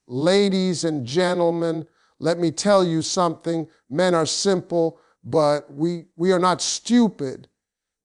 Ladies and gentlemen, let me tell you something. Men are simple, but we are not stupid.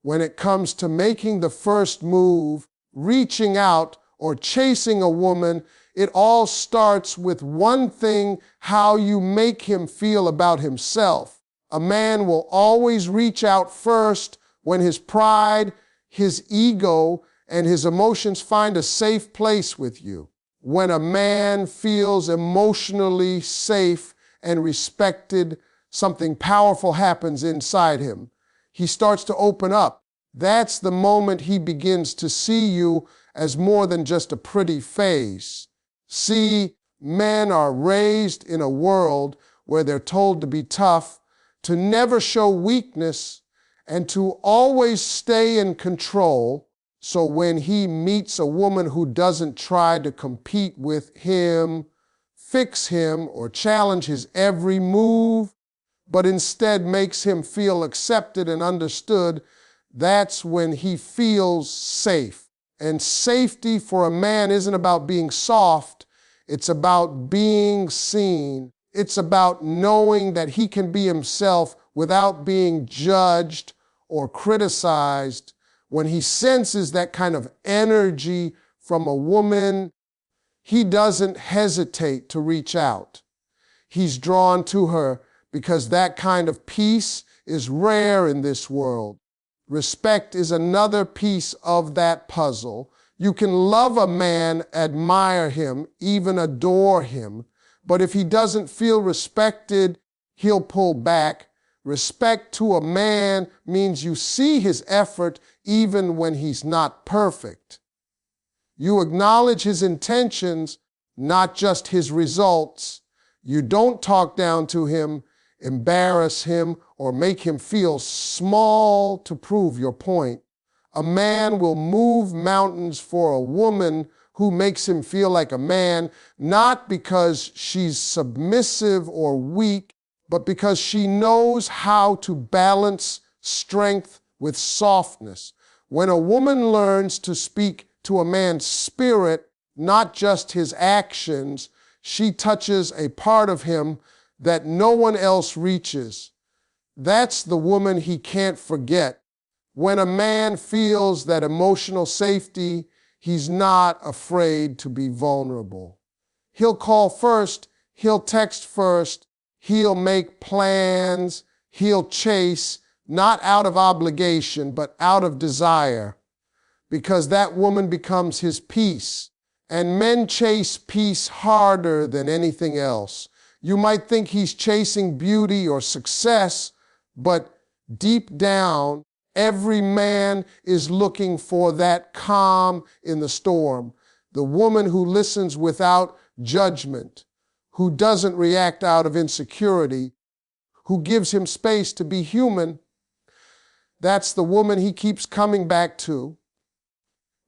When it comes to making the first move, reaching out, or chasing a woman, it all starts with one thing: how you make him feel about himself. A man will always reach out first when his pride, his ego, and his emotions find a safe place with you. When a man feels emotionally safe and respected, something powerful happens inside him. He starts to open up. That's the moment he begins to see you as more than just a pretty face. See, men are raised in a world where they're told to be tough, to never show weakness, and to always stay in control. So when he meets a woman who doesn't try to compete with him, fix him, or challenge his every move, but instead makes him feel accepted and understood, that's when he feels safe. And safety for a man isn't about being soft. It's about being seen. It's about knowing that he can be himself without being judged or criticized. When he senses that kind of energy from a woman, he doesn't hesitate to reach out. He's drawn to her because that kind of peace is rare in this world. Respect is another piece of that puzzle. You can love a man, admire him, even adore him, but if he doesn't feel respected, he'll pull back. Respect to a man means you see his effort even when he's not perfect. You acknowledge his intentions, not just his results. You don't talk down to him, embarrass him, or make him feel small to prove your point. A man will move mountains for a woman who makes him feel like a man, not because she's submissive or weak, but because she knows how to balance strength with softness. When a woman learns to speak to a man's spirit, not just his actions, she touches a part of him that no one else reaches. That's the woman he can't forget. When a man feels that emotional safety, he's not afraid to be vulnerable. He'll call first, he'll text first, he'll make plans, he'll chase, not out of obligation, but out of desire, because that woman becomes his peace. And men chase peace harder than anything else. You might think he's chasing beauty or success, but deep down, every man is looking for that calm in the storm. The woman who listens without judgment, who doesn't react out of insecurity, who gives him space to be human, that's the woman he keeps coming back to.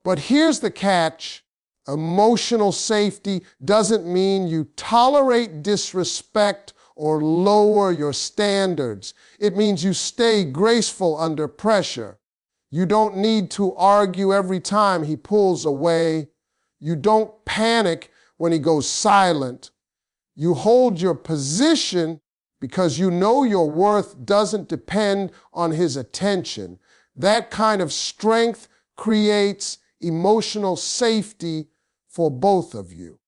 But here's the catch. Emotional safety doesn't mean you tolerate disrespect or lower your standards. It means you stay graceful under pressure. You don't need to argue every time he pulls away. You don't panic when he goes silent. You hold your position because you know your worth doesn't depend on his attention. That kind of strength creates emotional safety for both of you.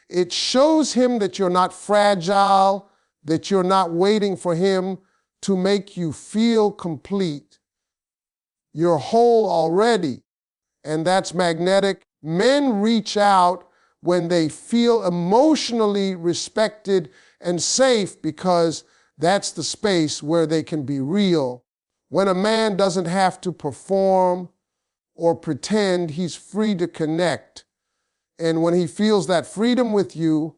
It shows him that you're not fragile, that you're not waiting for him to make you feel complete. You're whole already, and that's magnetic. Men reach out when they feel emotionally respected and safe because that's the space where they can be real. When a man doesn't have to perform or pretend, he's free to connect. And when he feels that freedom with you,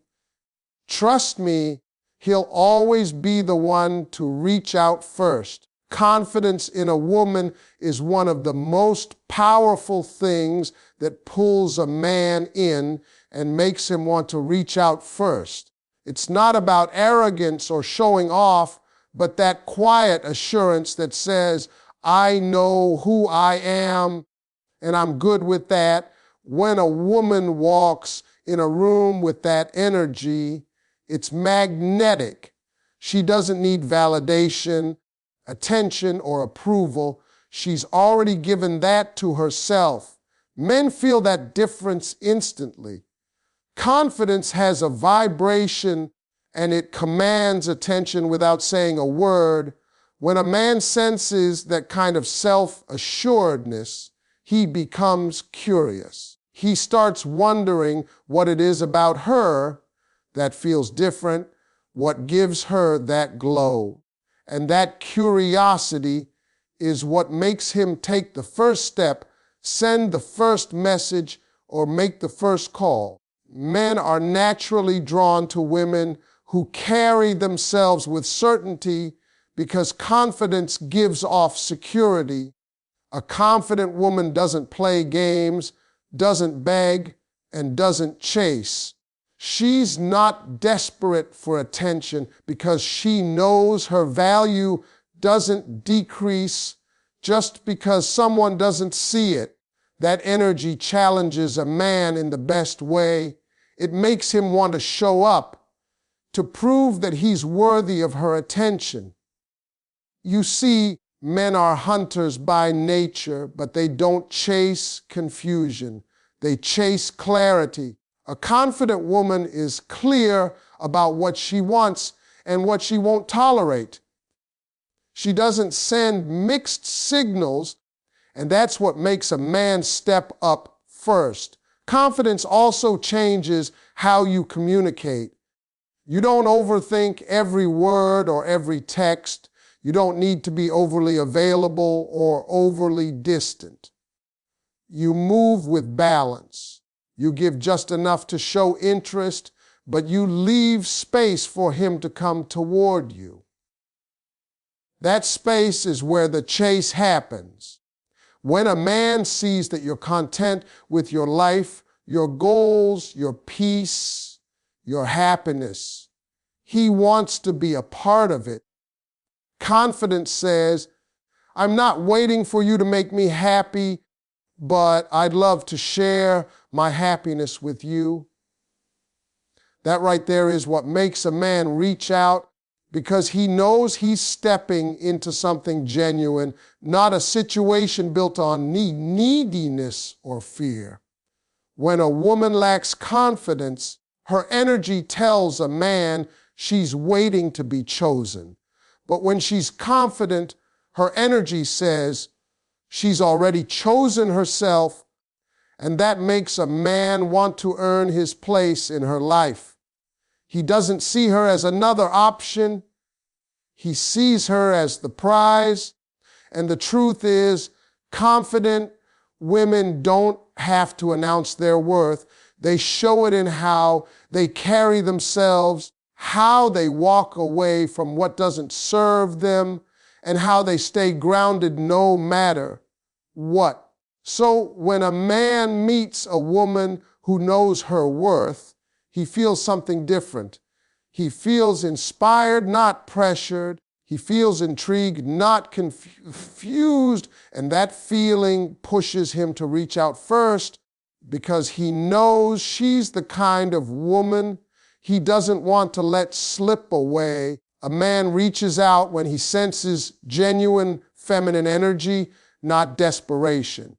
trust me, he'll always be the one to reach out first. Confidence in a woman is one of the most powerful things that pulls a man in and makes him want to reach out first. It's not about arrogance or showing off, but that quiet assurance that says, I know who I am and I'm good with that. When a woman walks in a room with that energy, it's magnetic. She doesn't need validation, attention, or approval. She's already given that to herself. Men feel that difference instantly. Confidence has a vibration and it commands attention without saying a word. When a man senses that kind of self-assuredness, he becomes curious. He starts wondering what it is about her that feels different, what gives her that glow. And that curiosity is what makes him take the first step, send the first message, or make the first call. Men are naturally drawn to women who carry themselves with certainty because confidence gives off security. A confident woman doesn't play games, doesn't beg, and doesn't chase. She's not desperate for attention because she knows her value doesn't decrease just because someone doesn't see it. That energy challenges a man in the best way. It makes him want to show up to prove that he's worthy of her attention. You see, men are hunters by nature, but they don't chase confusion. They chase clarity. A confident woman is clear about what she wants and what she won't tolerate. She doesn't send mixed signals, and that's what makes a man step up first. Confidence also changes how you communicate. You don't overthink every word or every text. You don't need to be overly available or overly distant. You move with balance. You give just enough to show interest, but you leave space for him to come toward you. That space is where the chase happens. When a man sees that you're content with your life, your goals, your peace, your happiness, he wants to be a part of it. Confidence says, I'm not waiting for you to make me happy, but I'd love to share my happiness with you. That right there is what makes a man reach out, because he knows he's stepping into something genuine, not a situation built on neediness or fear. When a woman lacks confidence, her energy tells a man she's waiting to be chosen. But when she's confident, her energy says she's already chosen herself, and that makes a man want to earn his place in her life. He doesn't see her as another option. He sees her as the prize. And the truth is, confident women don't have to announce their worth. They show it in how they carry themselves, how they walk away from what doesn't serve them, and how they stay grounded no matter what. So when a man meets a woman who knows her worth, he feels something different. He feels inspired, not pressured. He feels intrigued, not confused. And that feeling pushes him to reach out first because he knows she's the kind of woman he doesn't want to let slip away. A man reaches out when he senses genuine feminine energy, not desperation.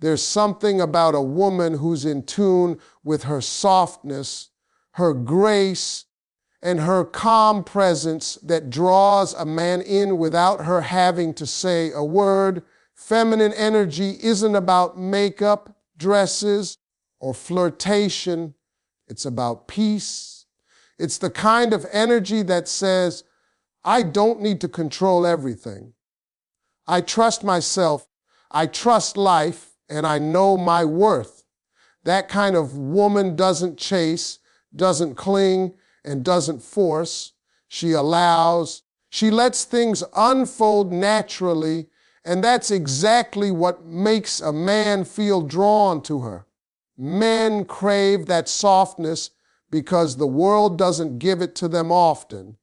There's something about a woman who's in tune with her softness, her grace, and her calm presence that draws a man in without her having to say a word. Feminine energy isn't about makeup, dresses, or flirtation. It's about peace. It's the kind of energy that says, I don't need to control everything. I trust myself, I trust life, and I know my worth. That kind of woman doesn't chase, doesn't cling, and doesn't force. She allows. She lets things unfold naturally, and that's exactly what makes a man feel drawn to her. Men crave that softness because the world doesn't give it to them often.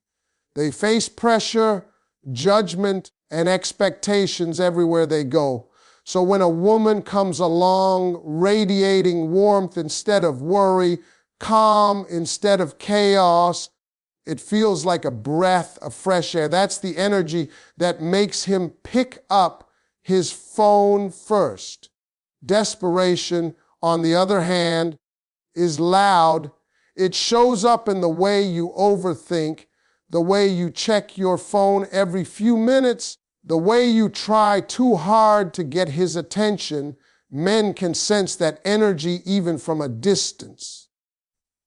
They face pressure, judgment, and expectations everywhere they go. So when a woman comes along radiating warmth instead of worry, calm instead of chaos, it feels like a breath of fresh air. That's the energy that makes him pick up his phone first. Desperation, on the other hand, is loud. It shows up in the way you overthink, the way you check your phone every few minutes, the way you try too hard to get his attention. Men can sense that energy even from a distance.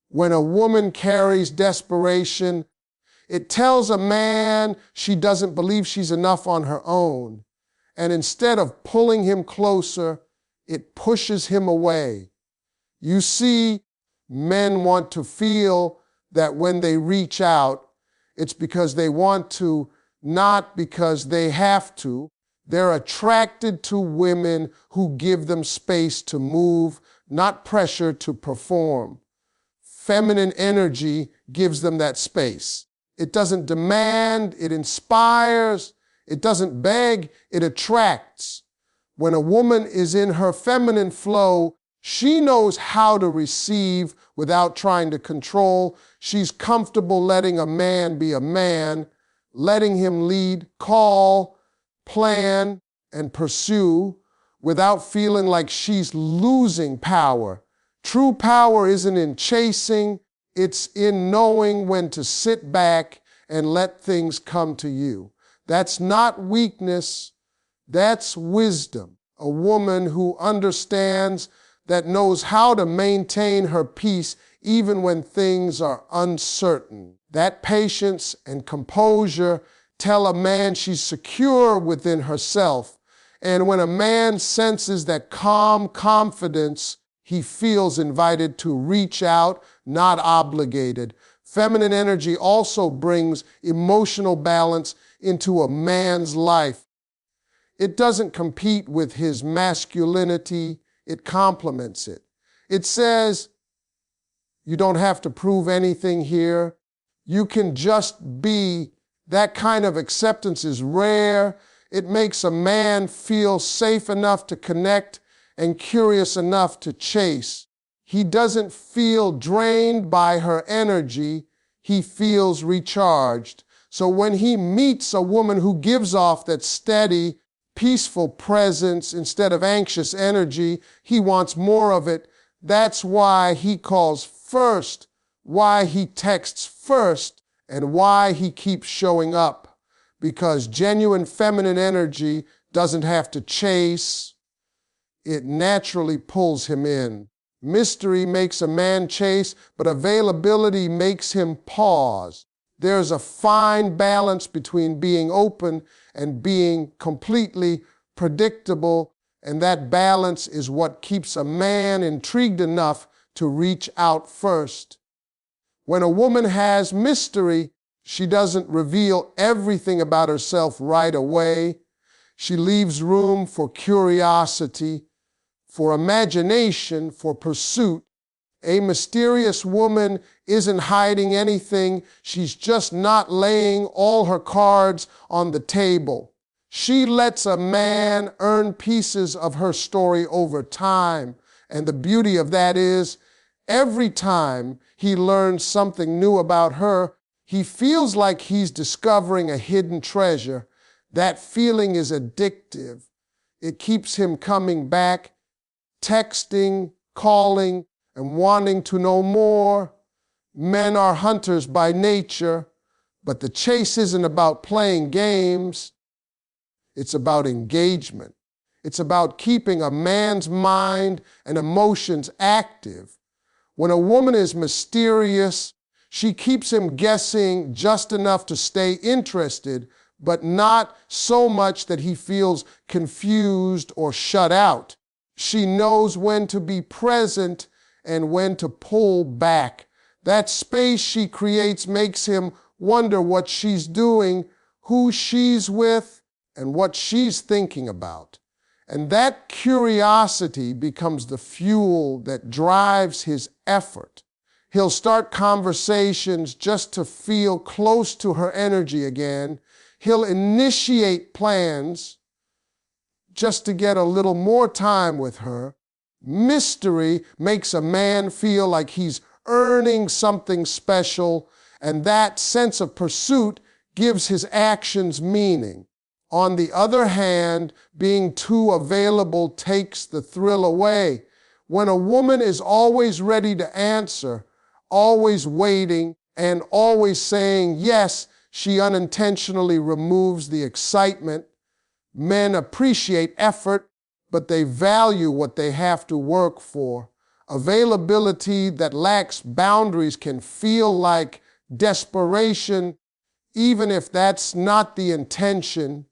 When a woman carries desperation, it tells a man she doesn't believe she's enough on her own. And instead of pulling him closer, it pushes him away. You see, men want to feel that when they reach out, it's because they want to, not because they have to. They're attracted to women who give them space to move, not pressure to perform. Feminine energy gives them that space. It doesn't demand, it inspires. It doesn't beg, it attracts. When a woman is in her feminine flow, she knows how to receive without trying to control. She's comfortable letting a man be a man, letting him lead, call, plan, and pursue without feeling like she's losing power. True power isn't in chasing, it's in knowing when to sit back and let things come to you. That's not weakness, that's wisdom. A woman who understands, that knows how to maintain her peace even when things are uncertain. That patience and composure tell a man she's secure within herself. And when a man senses that calm confidence, he feels invited to reach out, not obligated. Feminine energy also brings emotional balance into a man's life. It doesn't compete with his masculinity, it complements it. It says, you don't have to prove anything here. You can just be. That kind of acceptance is rare. It makes a man feel safe enough to connect and curious enough to chase. He doesn't feel drained by her energy. He feels recharged. So when he meets a woman who gives off that steady, peaceful presence instead of anxious energy, he wants more of it. That's why he calls first, why he texts first, and why he keeps showing up. Because genuine feminine energy doesn't have to chase. It naturally pulls him in. Mystery makes a man chase, but availability makes him pause. There's a fine balance between being open and being completely predictable, and that balance is what keeps a man intrigued enough to reach out first. When a woman has mystery, she doesn't reveal everything about herself right away. She leaves room for curiosity, for imagination, for pursuit. A mysterious woman isn't hiding anything. She's just not laying all her cards on the table. She lets a man earn pieces of her story over time. And the beauty of that is, every time he learns something new about her, he feels like he's discovering a hidden treasure. That feeling is addictive. It keeps him coming back, texting, calling, and wanting to know more. Men are hunters by nature, but the chase isn't about playing games. It's about engagement. It's about keeping a man's mind and emotions active. When a woman is mysterious, she keeps him guessing just enough to stay interested, but not so much that he feels confused or shut out. She knows when to be present and when to pull back. That space she creates makes him wonder what she's doing, who she's with, and what she's thinking about. And that curiosity becomes the fuel that drives his effort. He'll start conversations just to feel close to her energy again. He'll initiate plans just to get a little more time with her. Mystery makes a man feel like he's earning something special, and that sense of pursuit gives his actions meaning. On the other hand, being too available takes the thrill away. When a woman is always ready to answer, always waiting, and always saying yes, she unintentionally removes the excitement. Men appreciate effort, but they value what they have to work for. Availability that lacks boundaries can feel like desperation, even if that's not the intention.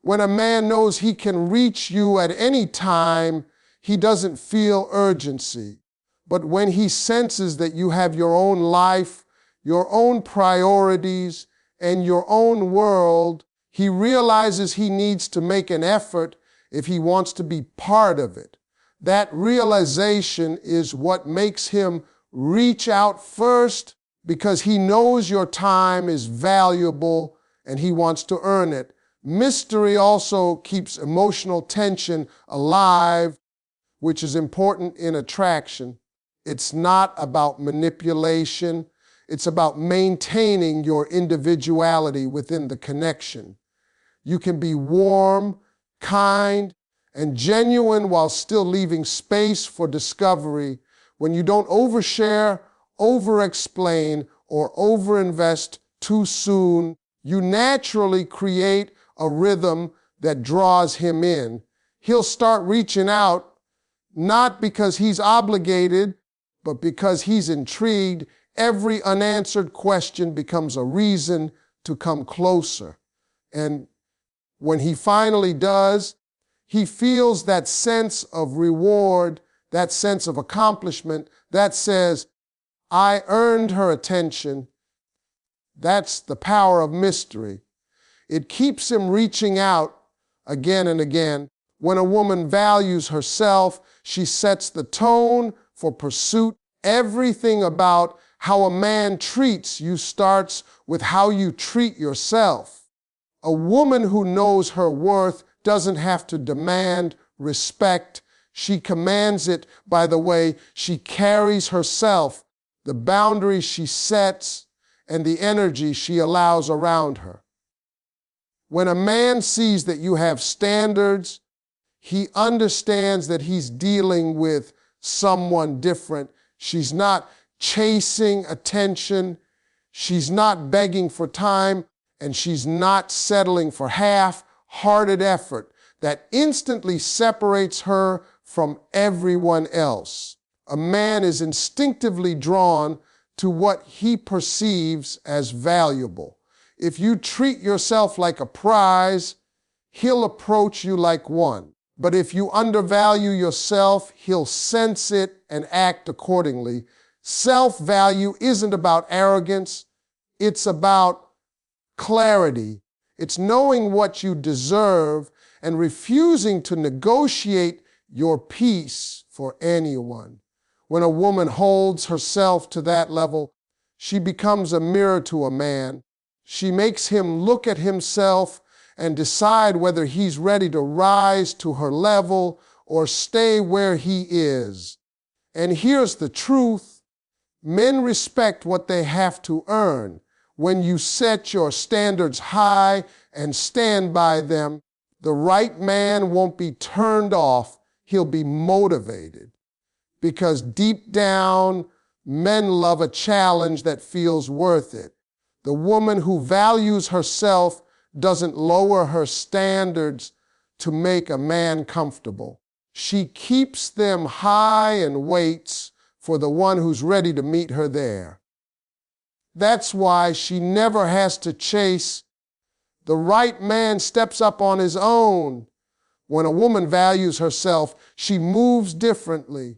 When a man knows he can reach you at any time, he doesn't feel urgency. But when he senses that you have your own life, your own priorities, and your own world, he realizes he needs to make an effort if he wants to be part of it. That realization is what makes him reach out first, because he knows your time is valuable and he wants to earn it. Mystery also keeps emotional tension alive, which is important in attraction. It's not about manipulation. It's about maintaining your individuality within the connection. You can be warm, kind, and genuine while still leaving space for discovery. When you don't overshare, over-explain, or over-invest too soon, you naturally create a rhythm that draws him in. He'll start reaching out, not because he's obligated, but because he's intrigued. Every unanswered question becomes a reason to come closer. And when he finally does, he feels that sense of reward, that sense of accomplishment, that says, I earned her attention. That's the power of mystery. It keeps him reaching out again and again. When a woman values herself, she sets the tone for pursuit. Everything about how a man treats you starts with how you treat yourself. A woman who knows her worth doesn't have to demand respect. She commands it by the way she carries herself, the boundaries she sets, and the energy she allows around her. When a man sees that you have standards, he understands that he's dealing with someone different. She's not chasing attention. She's not begging for time, and she's not settling for half-hearted effort that instantly separates her from everyone else. A man is instinctively drawn to what he perceives as valuable. If you treat yourself like a prize, he'll approach you like one. But if you undervalue yourself, he'll sense it and act accordingly. Self-value isn't about arrogance. It's about clarity. It's knowing what you deserve and refusing to negotiate your peace for anyone. When a woman holds herself to that level, she becomes a mirror to a man. She makes him look at himself and decide whether he's ready to rise to her level or stay where he is. And here's the truth. Men respect what they have to earn. When you set your standards high and stand by them, the right man won't be turned off. He'll be motivated. Because deep down, men love a challenge that feels worth it. The woman who values herself doesn't lower her standards to make a man comfortable. She keeps them high and waits for the one who's ready to meet her there. That's why she never has to chase. The right man steps up on his own. When a woman values herself, she moves differently.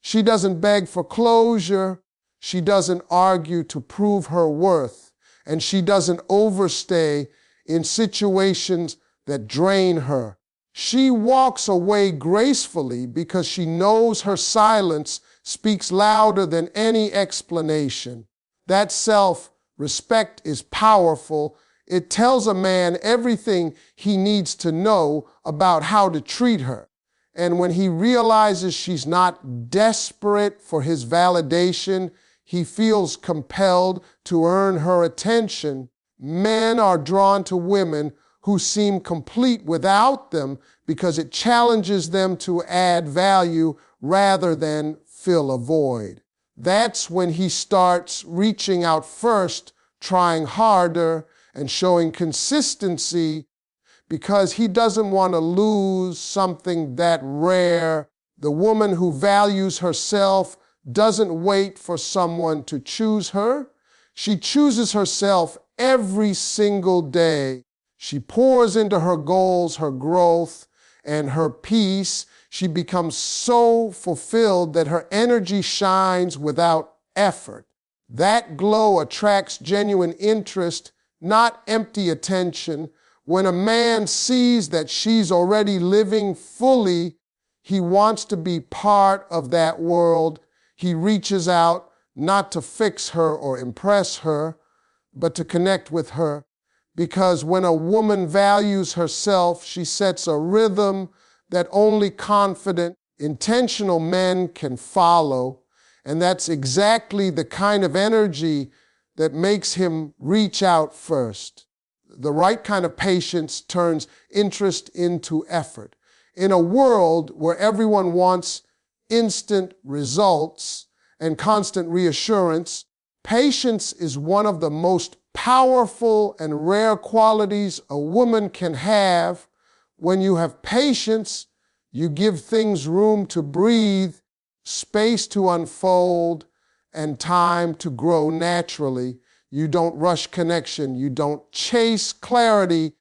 She doesn't beg for closure. She doesn't argue to prove her worth. And she doesn't overstay in situations that drain her. She walks away gracefully because she knows her silence speaks louder than any explanation. That self-respect is powerful. It tells a man everything he needs to know about how to treat her. And when he realizes she's not desperate for his validation, he feels compelled to earn her attention. Men are drawn to women who seem complete without them because it challenges them to add value rather than fill a void. That's when he starts reaching out first, trying harder, and showing consistency because he doesn't want to lose something that rare. The woman who values herself doesn't wait for someone to choose her. She chooses herself every single day. She pours into her goals, her growth, and her peace. She becomes so fulfilled that her energy shines without effort. That glow attracts genuine interest, not empty attention. When a man sees that she's already living fully, he wants to be part of that world. He reaches out not to fix her or impress her, but to connect with her. Because when a woman values herself, she sets a rhythm that only confident, intentional men can follow. And that's exactly the kind of energy that makes him reach out first. The right kind of patience turns interest into effort. In a world where everyone wants instant results and constant reassurance, patience is one of the most powerful and rare qualities a woman can have. When you have patience, you give things room to breathe, space to unfold, and time to grow naturally. You don't rush connection, you don't chase clarity,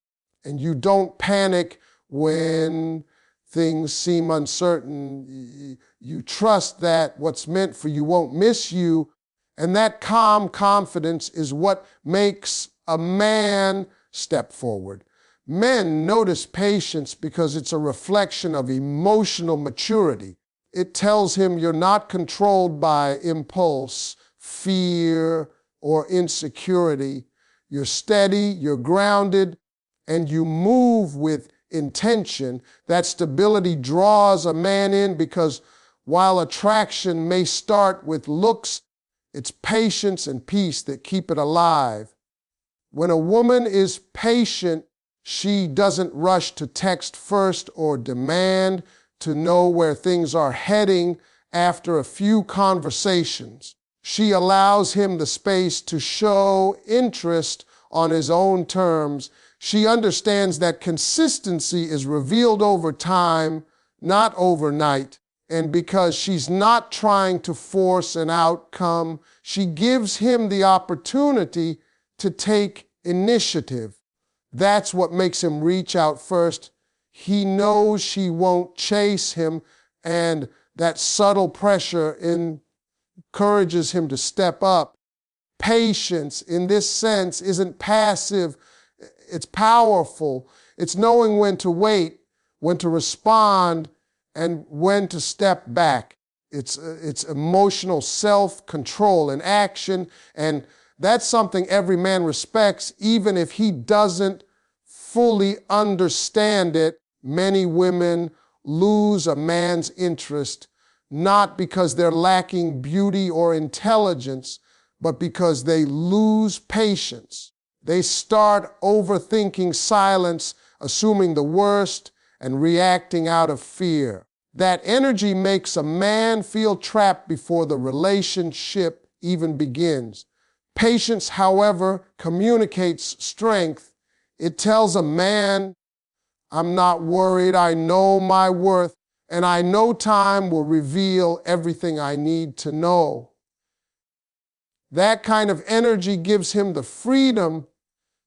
and you don't panic when things seem uncertain. You trust that what's meant for you won't miss you, and that calm confidence is what makes a man step forward. Men notice patience because it's a reflection of emotional maturity. It tells him you're not controlled by impulse, fear, or insecurity. You're steady, you're grounded, and you move with intention. That stability draws a man in because while attraction may start with looks, it's patience and peace that keep it alive. When a woman is patient, she doesn't rush to text first or demand to know where things are heading after a few conversations. She allows him the space to show interest on his own terms. She understands that consistency is revealed over time, not overnight. And because she's not trying to force an outcome, she gives him the opportunity to take initiative. That's what makes him reach out first. He knows she won't chase him, and that subtle pressure encourages him to step up. Patience, in this sense, isn't passive. It's powerful. It's knowing when to wait, when to respond, and when to step back. It's emotional self-control and action, and that's something every man respects, even if he doesn't fully understand it. Many women lose a man's interest, not because they're lacking beauty or intelligence, but because they lose patience. They start overthinking silence, assuming the worst, and reacting out of fear. That energy makes a man feel trapped before the relationship even begins. Patience, however, communicates strength. It tells a man, I'm not worried, I know my worth, and I know time will reveal everything I need to know. That kind of energy gives him the freedom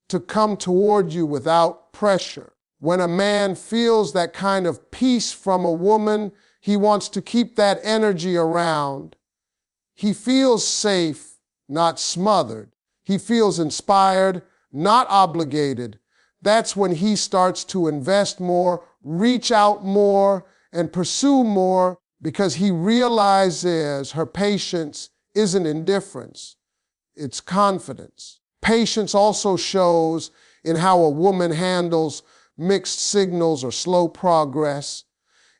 to come toward you without pressure. When a man feels that kind of peace from a woman, he wants to keep that energy around. He feels safe, not smothered. He feels inspired, not obligated. That's when he starts to invest more, reach out more, and pursue more because he realizes her patience isn't indifference, it's confidence. Patience also shows in how a woman handles mixed signals or slow progress.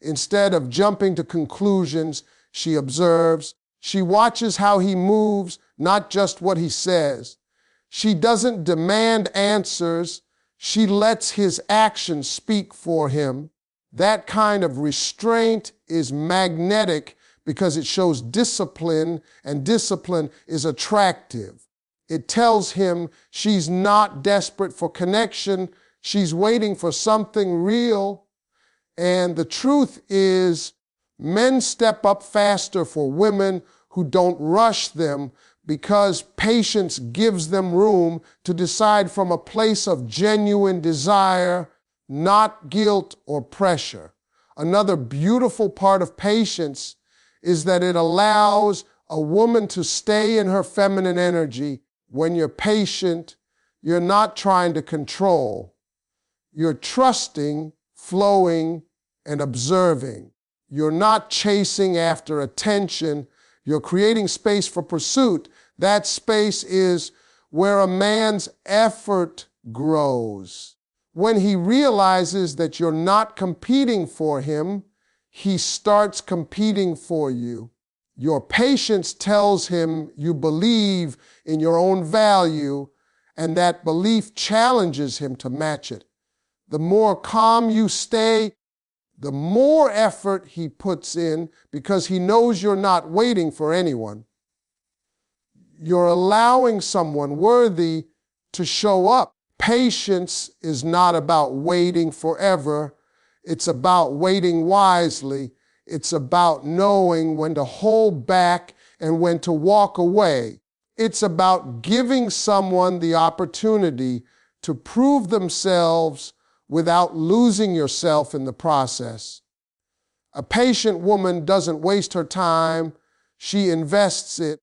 Instead of jumping to conclusions, she observes. She watches how he moves, not just what he says. She doesn't demand answers. She lets his actions speak for him. That kind of restraint is magnetic because it shows discipline, and discipline is attractive. It tells him she's not desperate for connection. She's waiting for something real. And the truth is, men step up faster for women who don't rush them because patience gives them room to decide from a place of genuine desire, not guilt or pressure. Another beautiful part of patience is that it allows a woman to stay in her feminine energy. When you're patient, you're not trying to control. You're trusting, flowing, and observing. You're not chasing after attention. You're creating space for pursuit. That space is where a man's effort grows. When he realizes that you're not competing for him, he starts competing for you. Your patience tells him you believe in your own value, and that belief challenges him to match it. The more calm you stay, the more effort he puts in because he knows you're not waiting for anyone. You're allowing someone worthy to show up. Patience is not about waiting forever. It's about waiting wisely. It's about knowing when to hold back and when to walk away. It's about giving someone the opportunity to prove themselves without losing yourself in the process. A patient woman doesn't waste her time. She invests it,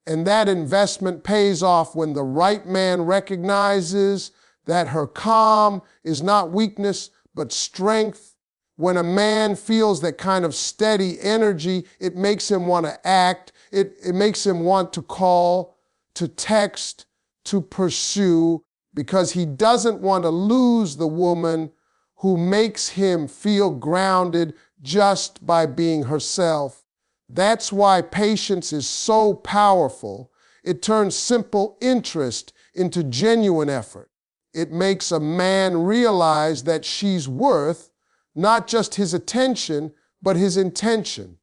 and that investment pays off when the right man recognizes that her calm is not weakness, but strength. When a man feels that kind of steady energy, it makes him want to act. It makes him want to call, to text, to pursue, because he doesn't want to lose the woman who makes him feel grounded just by being herself. That's why patience is so powerful. It turns simple interest into genuine effort. It makes a man realize that she's worth not just his attention, but his intention.